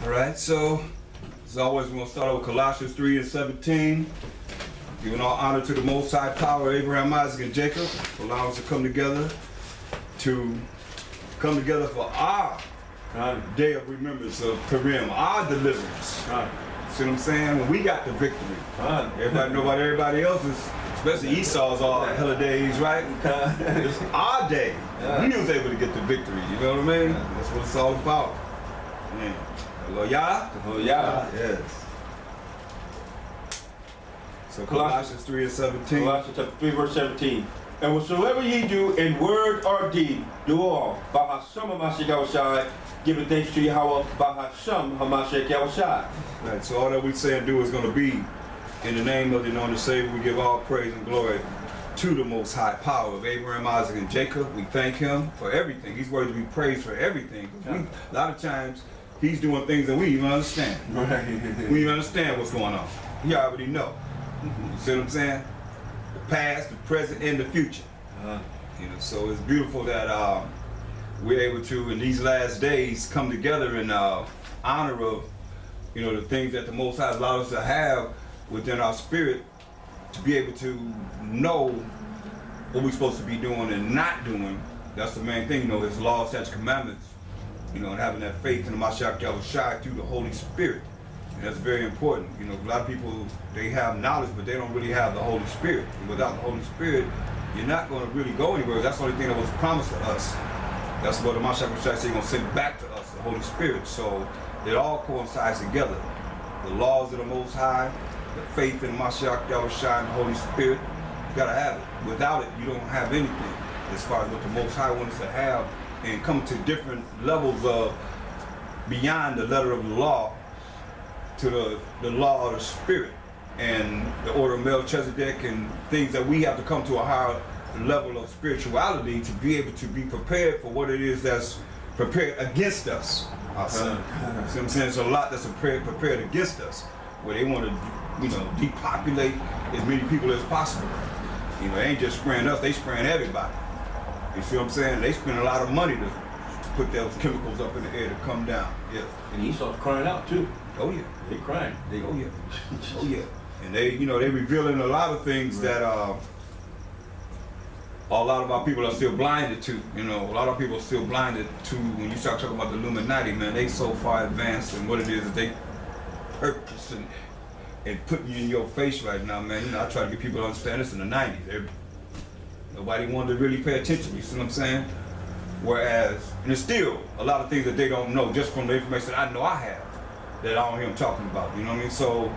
All right, so as always, we're going to start out with Colossians 3:17. Giving all honor to the Most High Power, Abraham, Isaac, and Jacob, for allowing us to come together for our day of remembrance of Purim, our deliverance. See what I'm saying? When we got the victory. Everybody know about everybody else's, especially Esau's all hella days, right? It's our day. We was able to get the victory, you know what I mean? That's what it's all about. Man. Hallelujah. Hallelujah. Yes. So Colossians 3:17. Colossians chapter 3, verse 17. And whatsoever ye do in word or deed, do all by Hashem HaMashiach Yahushai, giving thanks to Yahweh by Hashem HaMashiach Yahushai. Right, so all that we say and do is going to be in the name of the anointed Savior. We give all praise and glory to the Most High Power of Abraham, Isaac, and Jacob. We thank Him for everything. He's worthy to be praised for everything. A lot of times, He's doing things that we even understand. Right. We even understand what's going on. He already know. You see what I'm saying? The past, the present, and the future. You know, so it's beautiful that we're able to, in these last days, come together in honor of, you know, the things that the Most High allowed us to have within our spirit, to be able to know what we're supposed to be doing and not doing. That's the main thing, you know, His laws, statutes, commandments. You know, and having that faith in the Mashiach Yahushai through the Holy Spirit. And that's very important. You know, a lot of people, they have knowledge, but they don't really have the Holy Spirit. And without the Holy Spirit, you're not going to really go anywhere. That's the only thing that was promised to us. That's what the Mashiach Yahushai said He's going to send back to us, the Holy Spirit. So it all coincides together. The laws of the Most High, the faith in the Mashiach Yahushai and the Holy Spirit, you got to have it. Without it, you don't have anything as far as what the Most High wants to have, and come to different levels of beyond the letter of the law to the law of the spirit and the order of Melchizedek, and things that we have to come to a higher level of spirituality to be able to be prepared for what it is that's prepared against us. See what I'm saying? There's a lot that's prepared against us, where they want to, you know, depopulate as many people as possible. You know, they ain't just spraying us, they spraying everybody. You see what I'm saying? They spend a lot of money to put those chemicals up in the air to come down. Yes. And Esau's crying out too. Oh yeah. They crying. Oh yeah. Oh yeah. And they, you know, they revealing a lot of things that a lot of our people are still blinded to. You know, a lot of people are still blinded to, when you start talking about the Illuminati, man, they so far advanced in what it is that they purpose and putting you in your face right now, man. You know, I try to get people to understand this in the 90s. Nobody wanted to really pay attention, you see what I'm saying? Whereas, and there's still a lot of things that they don't know just from the information that I know I have, that I don't hear them talking about, you know what I mean? So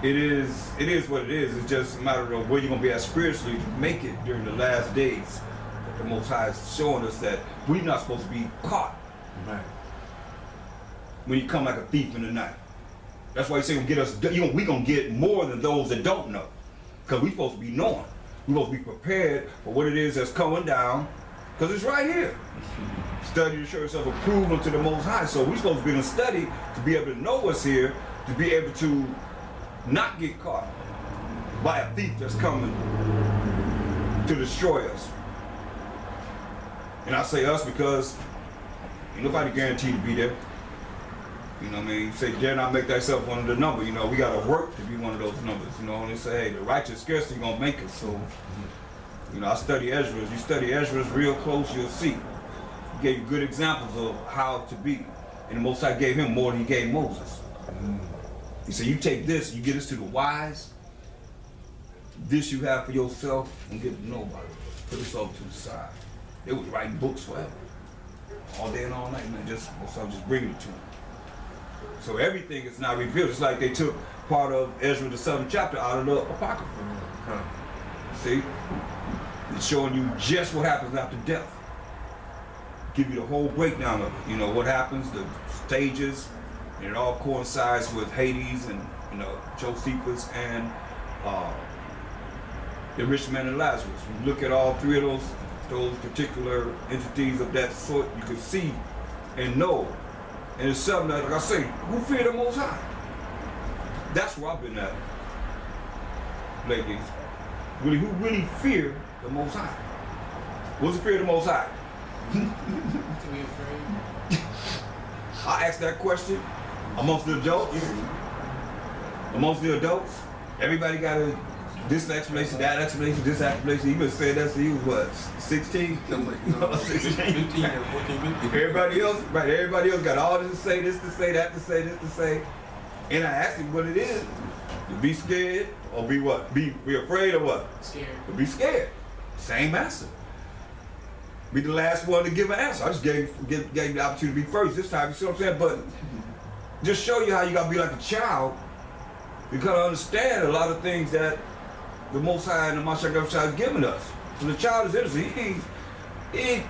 it is what it is. It's just a matter of where you're gonna be at spiritually to make it during the last days. That the Most High is showing us that we're not supposed to be caught. Right. When you come like a thief in the night. That's why He said we're gonna get more than those that don't know. Because we're supposed to be knowing. We're supposed to be prepared for what it is that's coming down, because it's right here. Study to show yourself approved unto the Most High. So we're supposed to be in a study to be able to know what's here, to be able to not get caught by a thief that's coming to destroy us. And I say us because ain't nobody guaranteed to be there. You know what I mean? You say, dare not make thyself one of the number. You know, we got to work to be one of those numbers. You know, and they say, hey, the righteous scarcely going to make it. So, you know, I study Ezra. You study Ezra real close, you'll see. He gave you good examples of how to be. And the Most High gave him more than He gave Moses. He said, you take this, you give this to the wise. This you have for yourself, and give it to nobody. Put this over to the side. They was writing books forever. All day and all night, man. Just bring it to them. So everything is now revealed. It's like they took part of Ezra, the 7th chapter, out of the Apocrypha. See? It's showing you just what happens after death. Give you the whole breakdown of it. You know, what happens, the stages, and it all coincides with Hades and, you know, Josephus and the rich man and Lazarus. When you look at all three of those particular entities of that sort, you can see and know. And it's something that, like I say, who fear the Most High? That's where I've been at lately. Really, who really fear the Most High? What's the fear of the Most High? To be afraid. I asked that question amongst the adults, everybody got this explanation, that explanation, this explanation. He was saying that he was what, 16? 16. 15 and 14, 15. Everybody else, right? Everybody else got all this to say, this to say, that to say, this to say. And I asked him what it is: to be scared or be what? Be afraid of what? Scared. To be scared. Same answer. Be the last one to give an answer. I just gave you the opportunity to be first this time. You see what I'm saying? But just show you how you gotta be like a child. You gotta understand a lot of things that the Most High and the Mashiach has given us. So the child is innocent.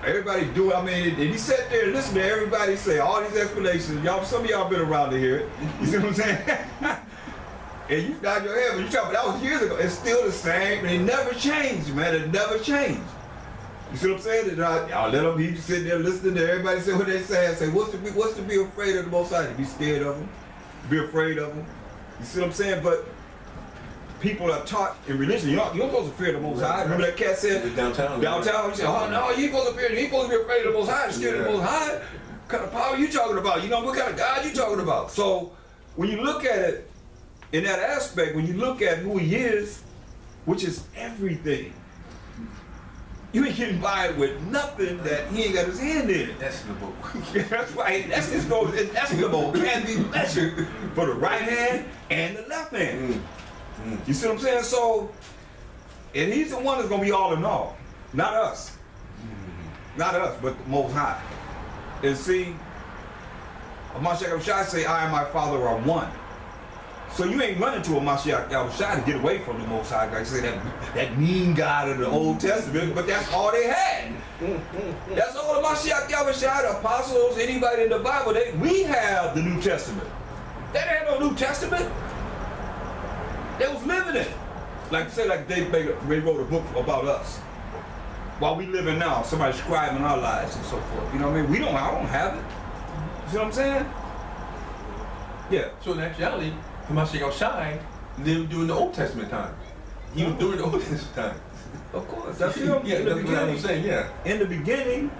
Everybody do it. I mean, and he sat there and listened to everybody say all these explanations. Y'all, some of y'all been around to hear it. You see what I'm saying? And you nod your head, but you talk about that was years ago. It's still the same, and it never changed, man. It never changed. You see what I'm saying? Y'all let them be sitting there listening to everybody say what they say. I say, what's to be afraid of the Most High? To be scared of him, be afraid of him. You see what I'm saying? But people are taught in religion, you're not supposed to fear the Most High. Remember that cat said downtown, you said, oh no, you supposed to fear him. You supposed to be afraid of the Most High, scared of the Most High. What kind of power you talking about? You know, what kind of God you talking about? So when you look at it in that aspect, when you look at who he is, which is everything, you ain't getting by with nothing that he ain't got his hand in. That's the book. That's right. That's his goal. That's the book. Can be measured for the right hand and the left hand. You see what I'm saying? So, and he's the one that's gonna be all in all, not us. Not us, but the Most High. And see, Mashiach Yahushua say, I and my Father are one. So you ain't running to a Mashiach Yahushua to get away from the Most High. Like I say, that mean God of the Old Testament, but that's all they had. That's all the Mashiach Yahushua, the apostles, anybody in the Bible, we have the New Testament. They didn't have no New Testament. They was living it. Like say, like they wrote a book about us. While we living now, somebody scribing our lives and so forth. You know what I mean? I don't have it. You see what I'm saying? Yeah. So in actuality, Mashiach Yahushua lived during the Old Testament time. He was during the Old Testament time. Of course. That's him. Yeah, that's what I'm saying, yeah. In the beginning,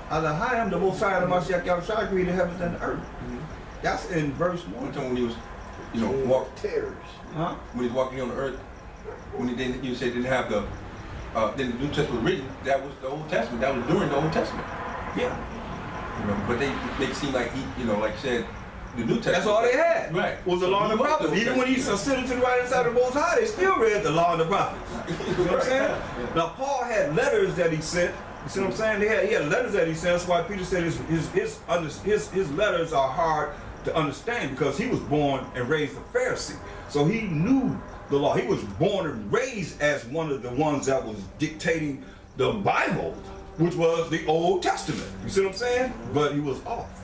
Thaahwam, the Most High, the Mashiach Yahushua created the heavens and the earth. That's in verse 1. One time when he was, walking terrors. Huh? when he was walking on the earth, when he didn't, you said didn't have the, then the New Testament was written. That was the Old Testament. That was during the Old Testament. Yeah. But they make it seem like he, like I said, the New Testament. That's all they had. Right. Was the law and the prophets. Even when he ascended to the right hand side of the Most High, they still read the law and the prophets. You know what I'm saying? Now Paul had letters that he sent. You see what I'm saying? He had letters that he sent. That's why Peter said his letters are hard to understand, because he was born and raised a Pharisee. So he knew the law. He was born and raised as one of the ones that was dictating the Bible, which was the Old Testament. You see what I'm saying? But he was off,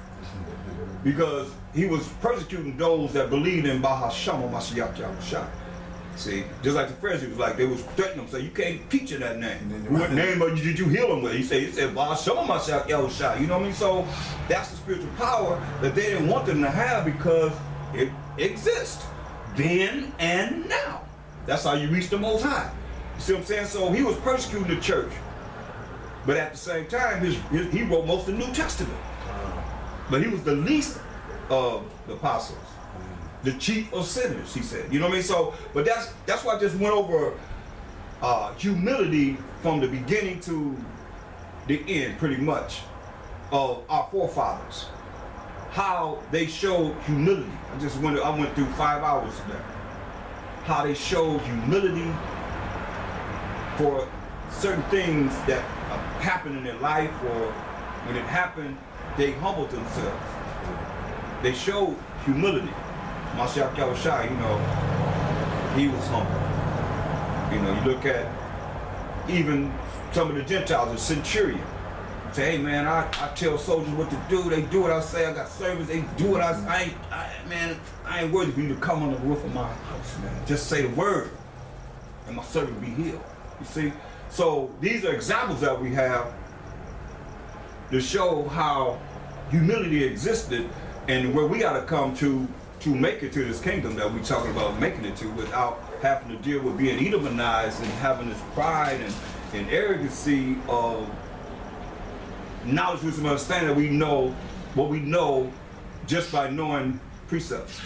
because he was persecuting those that believed in Bahasham or Mashiach Yahushua. See, just like the Pharisees was like, they was threatening him, say, you can't teach in that name. What name did you heal him with? He said Bahasham or Mashiach Yahushua. You know what I mean? So that's the spiritual power that they didn't want them to have, because it exists then and now. That's how you reach the Most High. You see what I'm saying? So he was persecuting the church, but at the same time, he wrote most of the New Testament. But he was the least of the apostles, the chief of sinners, he said. You know what I mean? So, but that's why I just went over humility from the beginning to the end, pretty much, of our forefathers. How they showed humility. I went through 5 hours today. How they showed humility for certain things that happen in their life, or when it happened, they humbled themselves. They showed humility. Mashiach Yahushua, he was humble. You look at even some of the Gentiles, the centurion. Say, hey man, I tell soldiers what to do. They do what I say. I got servants. They do what I ain't worthy for you to come on the roof of my house, man. Just say the word, and my servant be healed. You see? So these are examples that we have to show how humility existed, and where we got to come to make it to this kingdom that we're talking about making it to, without having to deal with being Edomanized and having this pride and arrogancy of knowledge, wisdom, and understanding that we know what we know just by knowing precepts.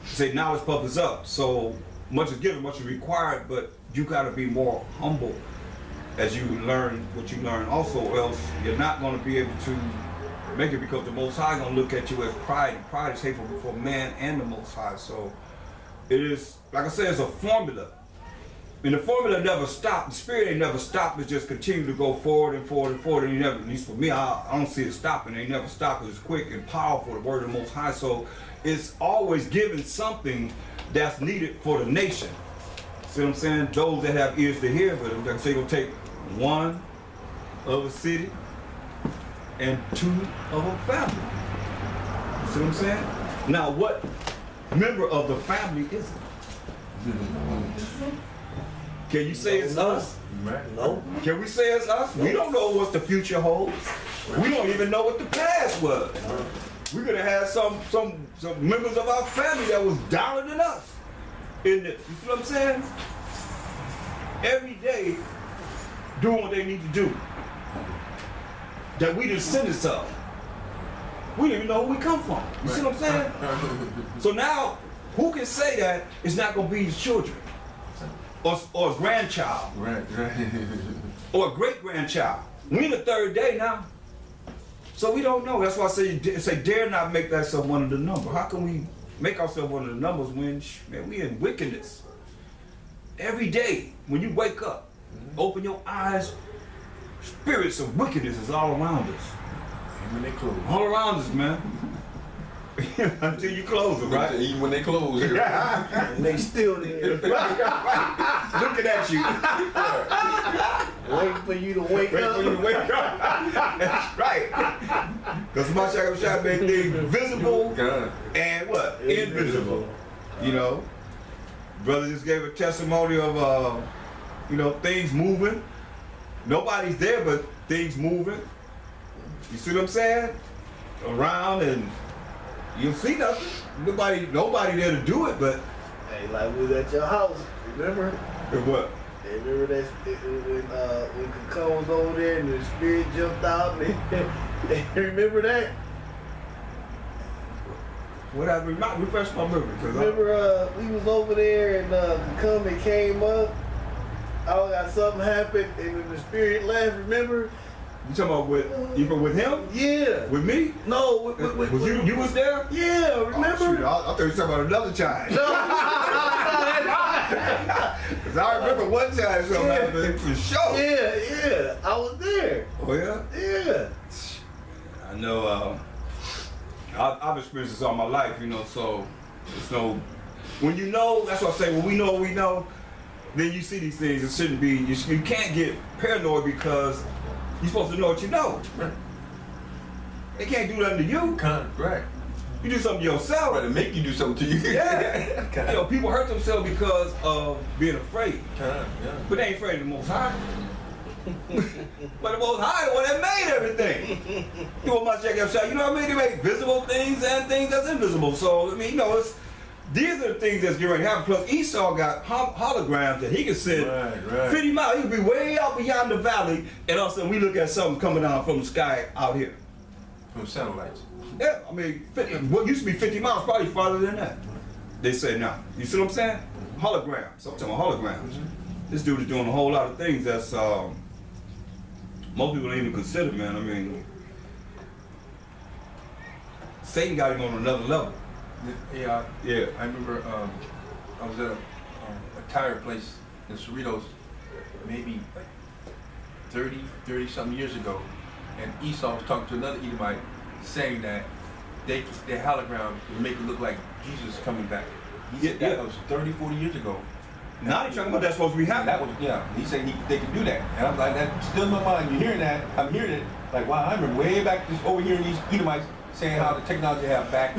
Say knowledge puffers up. So much is given, much is required, but you got to be more humble as you learn what you learn also, or else you're not going to be able to make it, because the Most High is going to look at you as pride. And pride is hateful before man and the Most High. So it is, like I said, it's a formula. And the formula never stopped. The spirit ain't never stopped. It just continue to go forward and forward and forward. And you never, at least for me, I don't see it stopping. They never stop. It's quick and powerful, the word of the Most High. So it's always giving something that's needed for the nation. See what I'm saying? Those that have ears to hear, but like I say, gonna take one of a city and two of a family. You see what I'm saying? Now, what member of the family is it? Can you say it's us? No. Can we say it's us? We don't know what the future holds. We don't even know what the past was. We're gonna have some members of our family that was downer than us. In the, you see what I'm saying? Every day, doing what they need to do. That we descendants of. We don't even know where we come from. You see what I'm saying? So now, who can say that it's not gonna be his children? Or a grandchild, Right. or a great-grandchild. We in the third day now, so we don't know. That's why I say dare not make thyself one of the number. How can we make ourselves one of the numbers when, man, we in wickedness? Every day, when you wake up, open your eyes, spirits of wickedness is all around us. Even when they close. All around us, man. Until you close them, right? Even when they close. And they still there. Looking at you. Waiting for you to wake Wait up. for you to wake up. That's right. Because my shot made things visible God. and what? Invisible. You know? Brother just gave a testimony of, you know, things moving. Nobody's there, but things moving. You see what I'm saying? Around, and you'll see nothing. Nobody there to do it, but. Hey, like we was at your house, remember? What? Hey, remember that when Kakon was over there and the spirit jumped out and remember that? What I refresh my memory. Remember we was over there and Kakon came up, I got something happened and then the spirit left, remember? You talking about even with him? Yeah. With me? No, Was you was there? Yeah, remember? Oh, shoot, I thought you were talking about another time. Cause I remember one time something happened for sure. Yeah, I was there. Oh yeah? Yeah. I know. I've experienced this all my life, you know. So it's no. When you know, that's what I say. When we know, then you see these things. It shouldn't be. You can't get paranoid because you're supposed to know what you know. Right. They can't do nothing to you. Right. You do something to yourself. Right, to make you do something to you. Yeah. You know, people hurt themselves because of being afraid. Yeah. But they ain't afraid of the Most High. But the Most High, the one that made everything. You want my check outside? You know what I mean? They make visible things and things that's invisible. So, I mean, you know, these are the things that's getting ready to happen. Plus, Esau got holograms that he can send 50 miles. He could be way out beyond the valley, and all of a sudden we look at something coming down from the sky out here. From satellites. Yeah, I mean, what used to be 50 miles, probably farther than that. They say now. You see what I'm saying? Holograms. I'm talking about holograms. This dude is doing a whole lot of things that's most people don't even consider, man. I mean, Satan got him on another level. Yeah. Yeah. I remember I was at a tire place in Cerritos maybe like 30 something years ago, and Esau was talking to another Edomite saying that their hologram would make it look like Jesus coming back. He said that was 30, 40 years ago. Now they're talking about that's supposed to be happening. That was, yeah. He said they could do that. And I'm like, that's still in my mind. You're hearing that. I'm hearing it. Like, wow, I remember way back just overhearing these Edomites saying how the technology they have back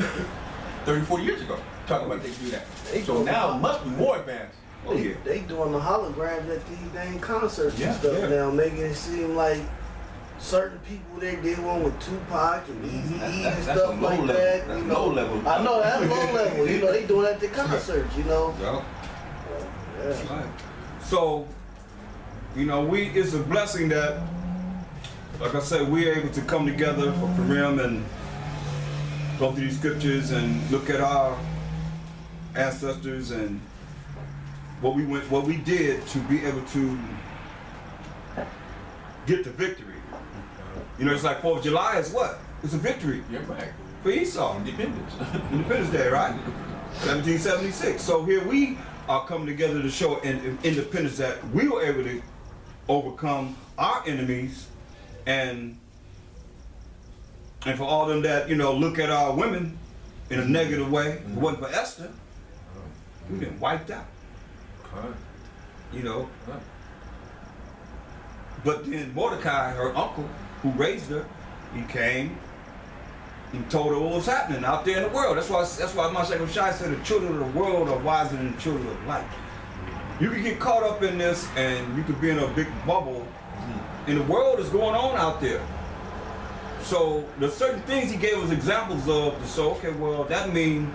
30, 40 years ago. Talking about they could do that. So now it must be more advanced. Oh, yeah. They doing the holograms at these dang concerts Yeah, and stuff yeah. now, making it seem like certain people they did one with Tupac and Eazy-E and That's stuff a low like level. that. That's You know, low level. I know that's low level. You know, they doing that at the concerts. You know. Yeah. That's Yeah. right. So, you know, it's a blessing that, like I said, we're able to come together for Purim and go through these scriptures and look at our ancestors and what we did to be able to get the victory. You know, it's like 4th of July is what? It's a victory. You're right. For Esau. Independence. Independence Day, right? 1776. So here we are coming together to show independence, that we were able to overcome our enemies, and for all them that, you know, look at our women in a negative way. If it wasn't for Esther, we've been wiped out. You know. But then Mordecai, her uncle, who raised her, he came and told her what was happening out there in the world. That's why Mashiach Shai said the children of the world are wiser than the children of light. You can get caught up in this and you could be in a big bubble, and the world is going on out there. So there's certain things he gave us examples of to say, okay, well, that means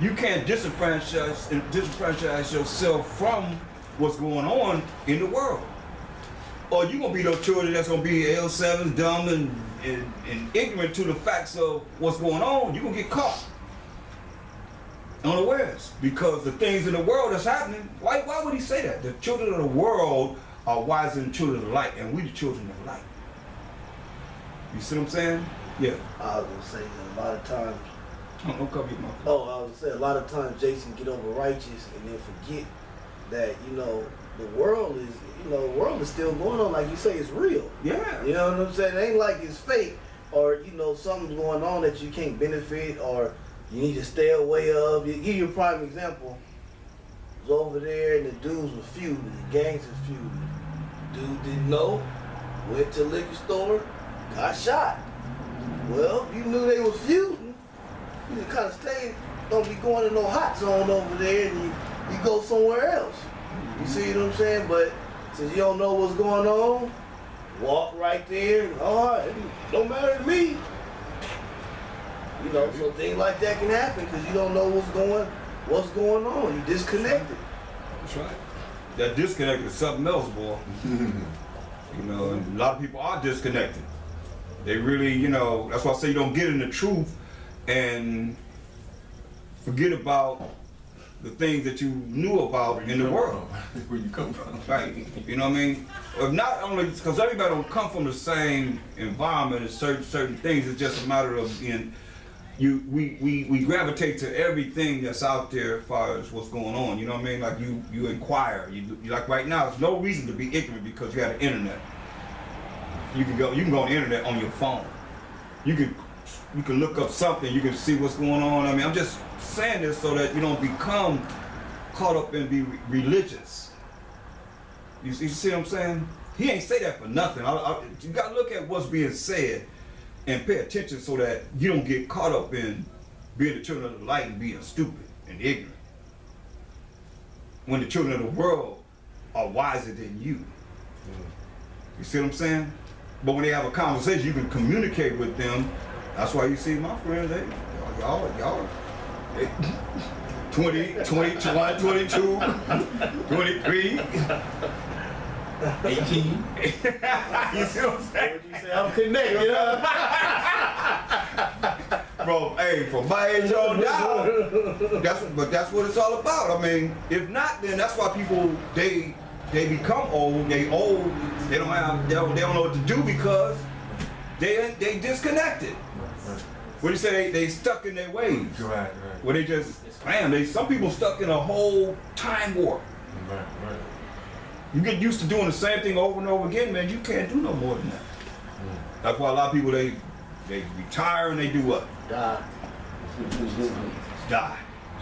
you can't disenfranchise yourself from what's going on in the world. Or you're going to be those children that's going to be L7s, dumb and ignorant to the facts of what's going on. You're going to get caught unawares, because the things in the world that's happening, why would he say that? The children of the world are wiser than children of the light, and we the children of light. You see what I'm saying? Yeah. I was going to say that a lot of times. Don't cover your mouth. Oh, I was going to say a lot of times Jason get over righteous and then forget that, you know, the world is still going on. Like you say, it's real. Yeah. You know what I'm saying? It ain't like it's fake, or, you know, something's going on that you can't benefit or you need to stay away of. Give you a prime example. I was over there and the dudes were feuding, the gangs were feuding. Dude didn't know, went to the liquor store, got shot. Well, if you knew they was feuding, you kind of stay, don't be going to no hot zone over there, and you go somewhere else. You see what I'm saying? But since you don't know what's going on, walk right there, and all right, it don't matter to me. You know, so things like that can happen because you don't know what's going on. You disconnected. That's right. That disconnect is something else, boy. You know, and a lot of people are disconnected. They really, you know, that's why I say you don't get in the truth and forget about the things that you knew about in the world. Where you come from. Right. You know what I mean? If not only because everybody don't come from the same environment and certain things, it's just a matter of being. We gravitate to everything that's out there as far as what's going on. You know what I mean? Like you inquire. You like right now. There's no reason to be ignorant because you have the internet. You can go on the internet on your phone. You can look up something. You can see what's going on. I mean, I'm just saying this so that you don't become caught up and be religious. You see what I'm saying? He ain't say that for nothing. You got to look at what's being said and pay attention so that you don't get caught up in being the children of the light and being stupid and ignorant. When the children of the world are wiser than you. You see what I'm saying? But when they have a conversation, you can communicate with them. That's why you see my friends, y'all, 20, 21, 22, 23. 18. You see what I'm saying? You say I'm connected, Bro, hey, from my age on down, that's what it's all about. I mean, if not, then that's why people they become old. They old. They don't know what to do because they disconnected. What do you say? They stuck in their ways. Right. Where they just, man, some people stuck in a whole time warp. Right. You get used to doing the same thing over and over again, man. You can't do no more than that. That's why a lot of people they retire and they do what? Die.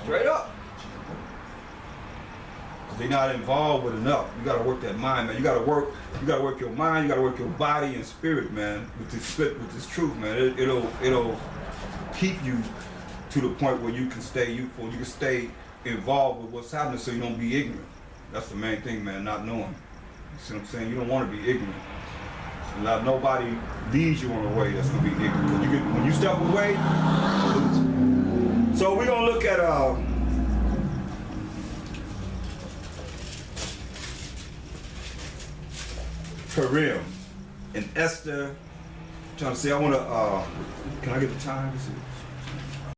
Straight up. Because they're not involved with enough. You gotta work that mind, man. You gotta work your mind, you gotta work your body and spirit, man, with this truth, man. It'll keep you to the point where you can stay youthful, you can stay involved with what's happening so you don't be ignorant. That's the main thing, man, not knowing. You see what I'm saying? You don't want to be ignorant. And nobody leads you on a way that's going to be ignorant. Because when you step away, so we're going to look at Purim and Esther. I'm trying to see, I want to, can I get the time?